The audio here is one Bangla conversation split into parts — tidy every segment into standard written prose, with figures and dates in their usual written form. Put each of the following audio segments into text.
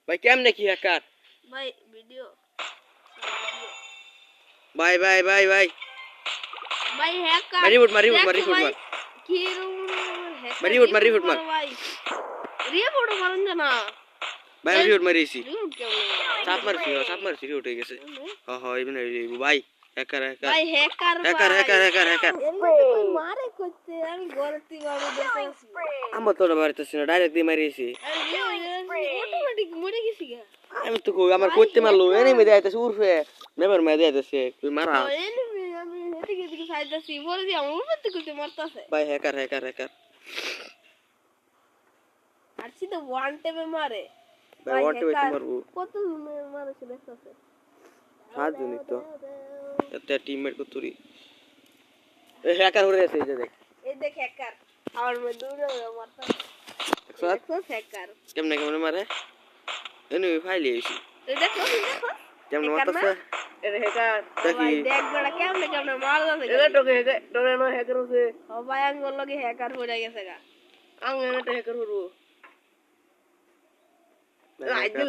ভাই কেমনে কি হ্যাকার ভাই ভিডিও ভাই ভাই ভাই ভাই ভাই হ্যাকার মারি উঠ মার কি হ্যাকার মারি উঠ মার ভাই রিপোর্ট মারুন না ভাই রিউট মারিছি রিপোর্ট কেমন চাপ মারছি রিউট হয়ে গেছে ইবনে ভাই হ্যাকার ভাই হ্যাকার মারে করতে আমি গলতি বাবু দেখতেছি আমার তো মারতেছি না ডাইরেক্ট দিয়ে মারিছি অটোমেটিক মরে গেছি গা আমি তো কই আমার কইতে মারলো এনিমি দেয়াইতেছে উরফে নেভার মে দেয়াইতেছে তুই মারা এনিমি আমি এদিকে সাইডাছি বলে দি আমার উপর থেকে করতে মারতাছে ভাই হ্যাকার আরছি তো ওয়ান টাইমে মারে ভাই ওয়ান টাইমে মারবো কত মারছে দেখতাছে সাতজনই তো একটা টিমমেট কো তুরি এ হ্যাকার হয়ে গেছে এই দেখ হ্যাকার আমার মে দূরে মারতাছে দেখো হ্যাকার কেমনে মারে এনিমি ফাইলে এসি এই দেখো কেমনে মারতাছে এ হ্যাকার ভাই দেখ বড় কেমনে মারতাছে এ টোকে নো হ্যাকার হইছে ও ভাই আঙ্গুল লগে হ্যাকার হয়ে গেছে গা আঙ্গুল এটা হ্যাকার হরু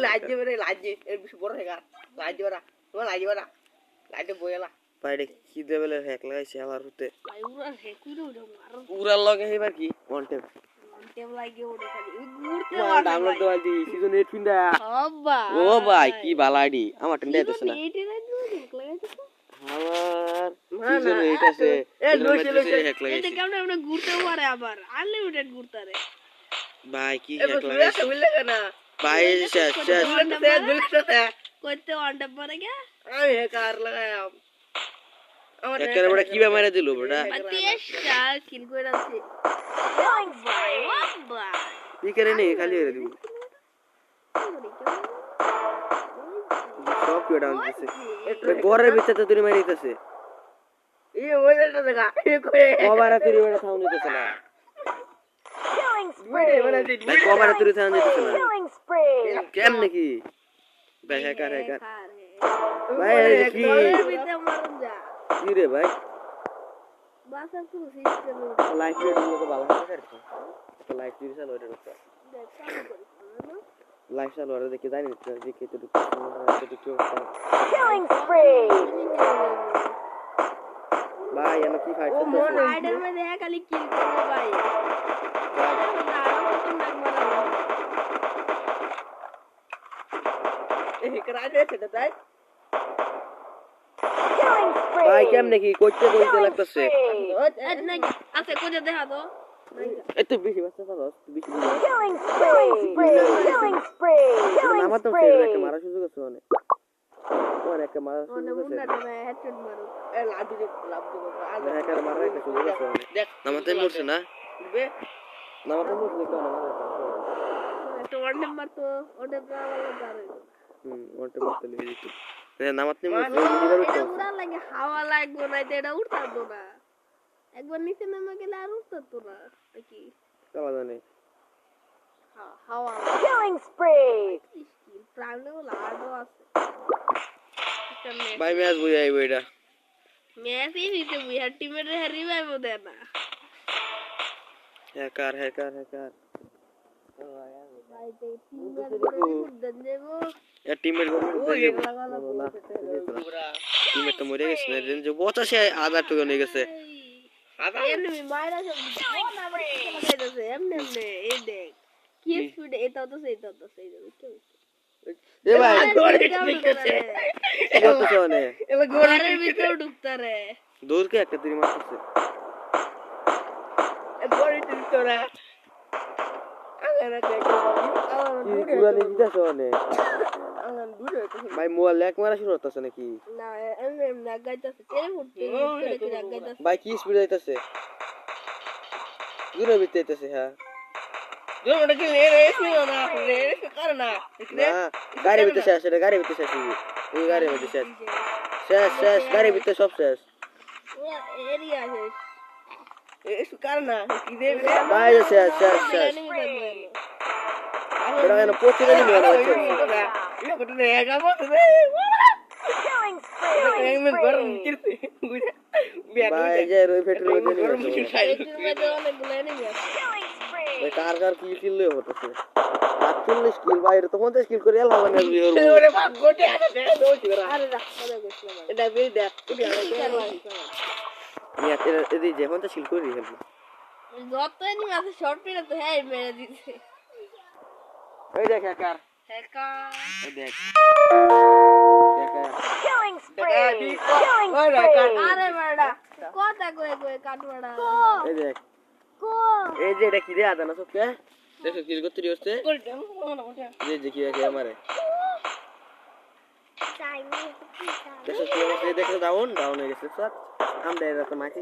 লাজ্জে বেরে লাজ্জে এর বেশি বড় হ্যাকার লাজ্জে বড়া বইলা পাইডে কি দেবেলে হ্যাক লাগাইছে আমার হতে ভাই উড়া হ্যাকুইরো মারো উড়ার লগে হেবার কি ওয়ান টেপ লাগে ওরে খালি ঘুরতে ডাউনলোড দেওয়া দি সিজন 8 ফিন্দা আব্বা ও ভাই কি বালাডি আমার টেন দেইতেছ না এইটা লাগাইছো আমার সিজন 8 আছে এ লইছে হ্যাক লাগাইছে এটা কেমনে ঘুরতে পারে আবার আনলিমিটেড ঘুরতারে ভাই কি হ্যাক লাগাইছে না ভাই শেষ কইতে ওয়ানটা পরে গে আমি হ্যাকার লাগায়াম আমার হ্যাকার বড় কি মেরে দিল বড় 30টা কিল কইরা আছে ভাই কি করে নে খালি হয়ে দিব সব কেডা আনতেছে ঘরের ভিতরে তো তুই মারিতেছে এই ওইটা দেখা এই কই কবারা তুই বড় সাউন্ড দিতেছ না কবারা তুই সাউন্ড দিতেছ না কেমনে কি ভাই হ্যাকার ভাই কি কি রে ভাই বাসা শুরু সিস্টেম লাইফ ভিডিও তো ভালো করে করছো তো লাইফ ভিডিও চালু করে রাখো লাইফ চালু করে দেখে জানি তো যে কে তো Killing spree! ভাই আমি কি ফাইট করতেছি রাইডার মে দেখা খালি কিল করবে ভাই এই রাইডার সেটা তাই Killing spree! ভাই কেমনে কি করতে লাগতেছে আচ্ছা কোজে দেখা তো এত বেশি বাচ্চা পালো বেশি Killing spree! Killing spree! Killing আমার তো spree! একটা মারা সুযোগ আছে অনেক একটা মারা সুযোগ আছে হেডশট মারো এ লাডু আর হ্যাকার মারা একটা সুযোগ আছে দেখ নামাতে মরছে না দিবে নামাতে মরছে কেন মারা একটা ওয়ান নাম্বার তো ওটা প্রাবলা দাঁড়ায় ওটা মরতে লেগে যেত নামাতে মরছে নিবার উঠতে উড়া লাগে হাওয়া লাগবে না এটা উঠতাতো না একবার নিচে নামা গেলে আর উঠতাতো না কি কালা জানে হাওয়া Killing spree! প্রাণেও লাড়ো আছে ভাই ম্যাচ বুঝাই বইটা ম্যাচ এই নিতে বিহার টিমের রিভাইভ দেয় না হ্যাকার ভাই টিমের টিমের তো মরে গেছে যে বচা সে আধার টুকু নিয়ে গেছে এমনি মাইরা সব লাগাইতেছে এমনি এই দেখ কি স্পিড এটা তো সেই এ ভাই কত শোনে এবার ঘরের ভিতর ঢুকতারে দূর কে একটা তিরি মারতেছে এ ঘরের ভিতরে কি কুরানি দিতা শোনে ভাই মোবাইল ল্যাগ মারা শুরু হতাছে নাকি না এমনি লাগাইতাছে টেলিফোন লাগাইতাছে ভাই কি স্পিড আইতাছে দূরে বিতে আইতাছে হ্যাঁ দূরে কি রেস নিও না রেস কর না গাড়ি বিতে শেষ এটা গাড়ি বিতে শেষ এই গাড়ি বিতে শেষ গাড়ি বিতে সব শেষ এরিয়া শেষ এস কর না কি দে ভাই শেষ বড় এনে পৌঁছে গেলি মনে হচ্ছে Killing Killing spree. এমন গরম নিতে বিয়ার ভাই যে ওই পেট্রোল দিয়ে গরম নিয়ে খাই এটার মধ্যে অনেকগুলো enemy আছে। Killing spree. ওই কার কি কিল হতেছে 48 কিল বাইরে তো 50 কিল করে এলা মানে বিহর ওরে বাপ গোটে আছে দেখা দৌড়ছি ওরা আরে রাখ, কোথায় গেছিলাম আমি? এটা বেই দেখ এটা কি করবো? নিয়া এদি যে 50 কিল করে হেলবো যত enemy আছে short period তো হ্যাঁ মেরে দিছে। এই দেখ একার হ্যাকার। এই দেখ একা Killing spree. দেখা দি Killing ওই spree. রাখা আরে বাড়া, কথা কয়ে কাটবাড়া। এই দেখ Go. এই যে এটা কি রে আদানা সবকে দেখো কিল করতে দিওছে করে দাও মোটামুটি যে কি একে আমারে দেখো কি আমাকে দেখো ডাউন হয়ে গেছে স্যার আমরা এরা তো মাইছি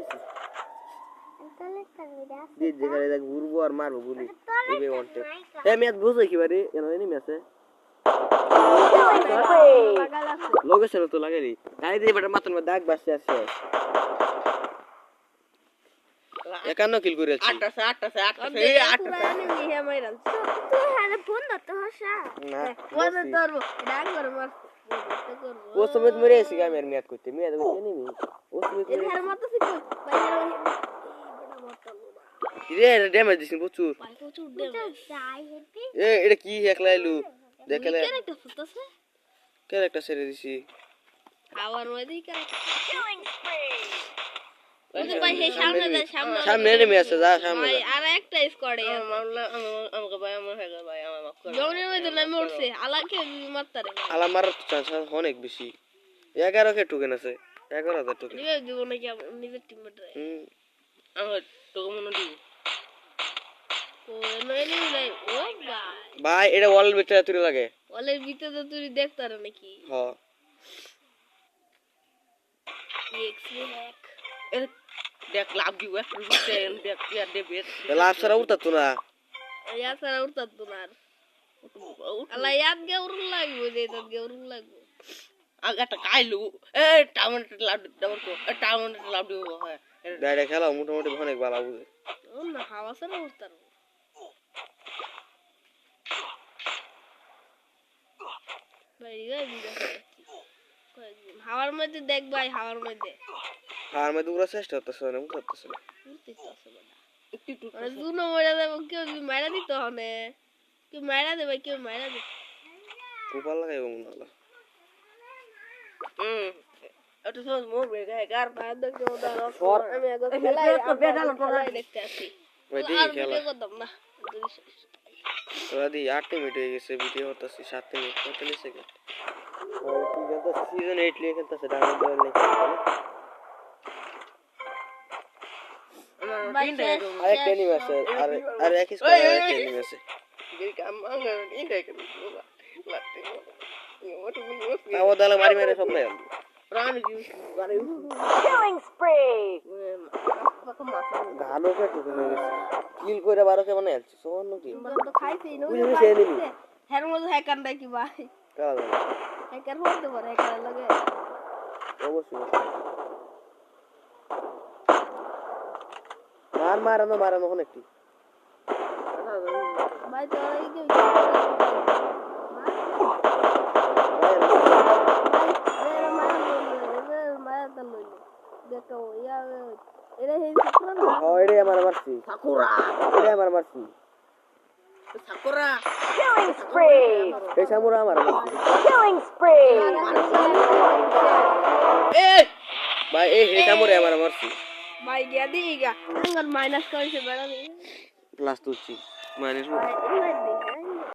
যে জায়গায় দেখ ঘুরবো আর মারবো গুলি এবে ওয়ান্টেড এ মেয়াদ বুঝো কি বারে এনো এনিমি আছে Killing spree. লাগাল আছে। লোকেশন তো লাগাই গাড়ি দিয়ে বেটা মাথার মধ্যে দাগ বাসছে আছে 51 কিল করে আছে 8 এই 8 পুরা enemy হ্যাঁ মাইরাল। না ওদের ধরবো, ডাক করে মারছে। ওদের করবো। ও সমেত মরে এসে গা মের মেয়াদ করতে মেয়াদ করতে এনিমি ও সমেত এর হ্যাঁ মতো শিখো। বাইরে ওই বড় মতো রে ড্যামেজ দিছিস প্রচুর ভাই প্রচুর ড্যামেজ। এ এটা কি একলাইলু দেখলে ক্যারেক্টার ফুটছে। ক্যারেক্টার ছেড়ে দিছি আবার ওইদি ক্যারেক্টার। Killing spree. ওদের ভাই হে সামনে দে সামনে। সামনে এনিমি আছে যা সামনে ভাই যা। আর একটা স্কোয়াডে আছে। আমাকে ভাই আমার হ্যাঁ ভাই আমার মাফ করে জমির মধ্যে নামে উঠছে। আলাকে মারতারে। আলা মারার চান্স অনেক বেশি 11 কে টোকেন আছে 11000 টোকেন দিবে দিব নাকি নিজের টিমমেটরে। আমার তো মনে দিই ও নইলে নাই ও ভাই। ভাই এটা ওয়াল ভিতরে তুই লাগে ওলের ভিতরে তো তুই দেখতারে নাকি? হ্যাঁ এক্সরে হ্যাক। এর দেখ লাভ দিব একটু দিতে দেখ কি আর দেবে লাভ ছাড়া উঠতা তো না ইয়া সারা উঠতা তো না। আল্লাহ ইয়াদ গে উড়ুন লাগবে যে ইয়াদ গে উড়ুন লাগবে। আগে একটা কাইলু এ টাউন লাভ দাও তো টাউন লাভ দিব হয় ডাইরেক্ট খেলা মোটামুটি অনেক ভালো বুঝে ও না হাওয়া সারা উঠতার। ভাই গাই বিদা কয়েকদিন হাওয়ার মধ্যে দেখ ভাই হাওয়ার মধ্যে আর মে দুরা চেষ্টা করতেছ না উঠতেছ না উঠতে তো আছে বড়া। একটু একটু মানে দুনো মরে যাবে কেউ যদি মারা দিত হনে কেউ মারা দেবে কেউ মারা দে। উপর লাগাইব মনে হলো একটু সহজ মোর বেগে গার আর দেখো দাঁড়াও সর। আমি আগে খেলাই দেখতে আসি। ওই আর দিকে খেলা ভিডিও করতাম না। ওরা দি 8 মিনিট হয়ে গেছে ভিডিও হতাছি 7 মিনিট 45 সেকেন্ড আর কি গেছে সিজন 8 লিখে খেলতেছে ডাউনলোড করে লিখে আমার ভাই তিনটা শেষ, আরে শেষ। কেনি আছে আর এক স্কোয়ার আর কেনি আছে গেই কাম আঙ্গা ইন্ডা করে লাতে ওটা বলি তাও দালা মারি মারি সব নাই প্রাণ জিউ গারে Killing spree. ফাকা মাথা ভালো কে টুকে হয়ে গেছে কিল কইরা 12 কে মানে আলছি সোন কি তো খাইছি না বুঝে সে নিবি হের মধ্যে হ্যাকার নাকি ভাই কালা হ্যাকার হতে পারে হ্যাকার লাগে অবশ্যই মারানো অনেকটি ভাই তো এই যে দেখো ইয়া এরে হে সাকরা না হয় আমার মারছি সাকুরা এটা আমার মারছি সাকুরা Killing spree. এই সামুরা আমার মারছি Killing spree. এ ভাই এই হে সামুরা আমার মারছি ভাই গিয়া দিগা আঙ্গন মাইনাস করেছে বেড়া প্লাস তুলছি মাইনাস ভাই ইনভাইট দিগা